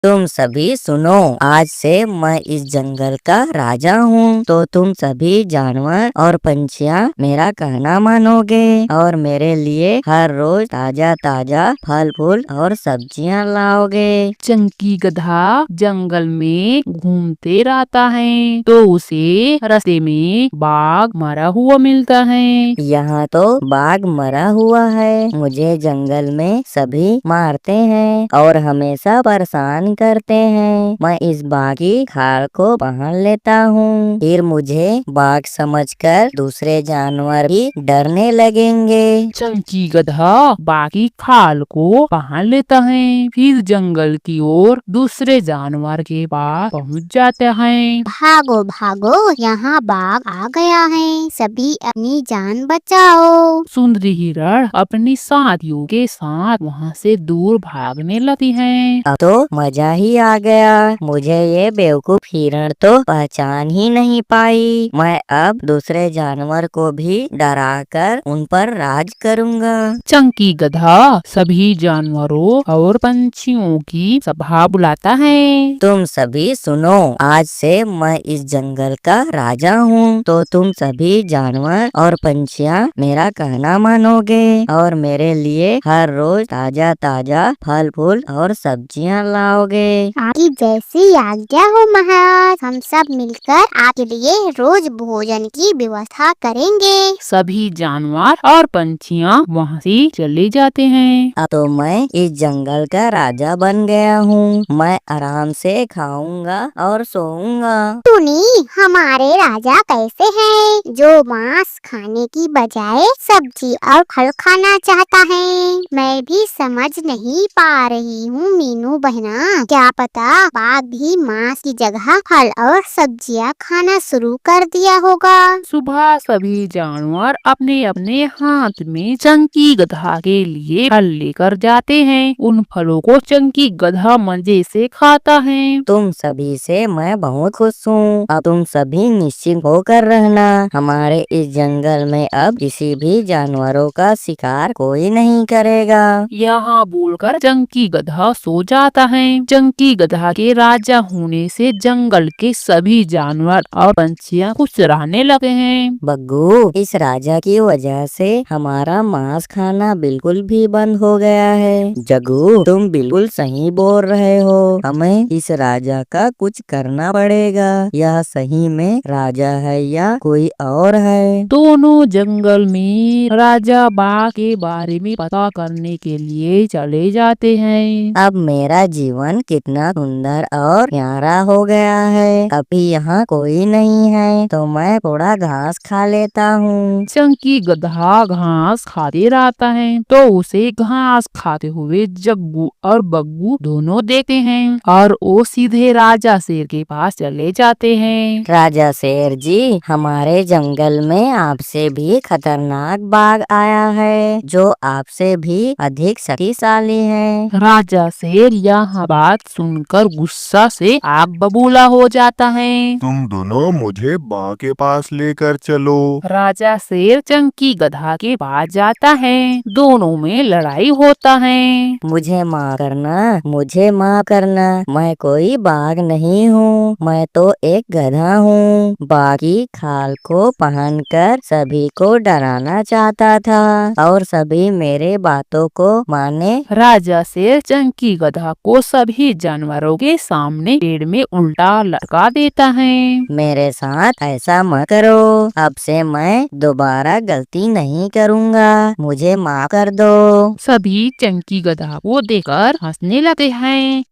तुम सभी सुनो, आज से मैं इस जंगल का राजा हूँ। तो तुम सभी जानवर और पंछियाँ मेरा कहना मानोगे और मेरे लिए हर रोज ताजा ताजा फल फूल और सब्जियाँ लाओगे। चंकी गधा जंगल में घूमते रहता है तो उसे रास्ते में बाघ मरा हुआ मिलता है। यहाँ तो बाघ मरा हुआ है। मुझे जंगल में सभी मारते हैं और हमेशा परेशान करते हैं। मैं इस बाघ की खाल को पहन लेता हूँ, फिर मुझे बाघ समझकर दूसरे जानवर भी डरने लगेंगे। चंकी गधा बाघ की खाल को पहन लेता है, फिर जंगल की ओर दूसरे जानवर के पास पहुँच जाता है। भागो भागो, यहाँ बाघ आ गया है, सभी अपनी जान बचाओ। सुंदरी हिरण अपनी साथियों के साथ वहाँ से दूर भागने लगती है। अब तो मजा ही आ गया। मुझे ये बेवकूफ हिरण तो पहचान ही नहीं पाई। मैं अब दूसरे जानवर को भी डराकर उन पर राज करूँगा। चंकी गधा सभी जानवरों और पंछियों की सभा बुलाता है। तुम सभी सुनो, आज से मैं इस जंगल का राजा हूँ। तो तुम सभी जानवर और पंछियाँ मेरा कहना मानोगे और मेरे लिए हर रोज ताजा ताजा फल फूल और सब्जियाँ लाओगे। आपकी जैसी आज्ञा हो महाराज, हम सब मिलकर आपके लिए रोज भोजन की व्यवस्था करेंगे। सभी जानवर और पंछियाँ वहाँ से चले जाते हैं। अब तो मैं इस जंगल का राजा बन गया हूँ। मैं आराम से खाऊंगा और सोऊंगा। सुनी, हमारे राजा कैसे हैं, जो मांस खाने की बजाय सब्जी और फल खाना चाहता है। मैं भी समझ नहीं पा रही हूँ मीनू बहना, क्या पता बाघ भी मांस की जगह फल और सब्जियाँ खाना शुरू कर दिया होगा। सुबह सभी जानवर अपने अपने हाथ में चंकी गधा के लिए फल लेकर जाते हैं। उन फलों को चंकी गधा मजे से खाता है। तुम सभी से मैं बहुत खुश हूँ। अब तुम सभी निश्चिंत होकर रहना। हमारे इस जंगल में अब किसी भी जानवरों का शिकार कोई नहीं करेगा। यहाँ बोलकर चंकी गधा सो जाता है। चंकी गधा के राजा होने से जंगल के सभी जानवर और पंछियाँ खुश रहने लगे हैं। बग्गू, इस राजा की वजह से हमारा मांस खाना बिल्कुल भी बंद हो गया है। जग्गू, तुम बिल्कुल सही बोल रहे हो। हमें इस राजा का कुछ करना पड़ेगा। यह सही में राजा है या कोई और है? दोनों जंगल में राजा बाघ के बारे में पता करने के लिए चले जाते हैं। अब मेरा जीवन कितना सुंदर और प्यारा हो गया है। अभी यहाँ कोई नहीं है तो मैं थोड़ा घास खा लेता हूँ। चंकी गधा घास खाते रहता है तो उसे घास खाते हुए जग्गू और बग्गू दोनों देखते हैं और वो सीधे राजा शेर के पास चले जाते हैं। राजा शेर जी, हमारे जंगल में आपसे भी खतरनाक बाघ आया है, जो आपसे भी अधिक शक्तिशाली है। राजा शेर यह बात सुनकर गुस्सा से आग बबूला हो जाता है। तुम दोनों मुझे बाघ के पास लेकर चलो। राजा शेर चंकी गधा के पास जाता है। दोनों में लड़ाई होता है। मुझे माफ करना, मुझे माफ करना। मैं कोई बाघ नहीं हूँ, मैं तो एक गधा हूँ। बाघ की खाल को पहनकर सभी को डराना चाहता था और सभी मेरे बातों को माने। राजा शेर चंकी गधा को सभी जानवरों के सामने पेड़ में उल्टा लटका देता है। मेरे साथ ऐसा मत करो। अब से मैं दोबारा गलती नहीं करूँगा। मुझे माफ कर दो। सभी चंकी गधा को देखकर हंसने लगे हैं।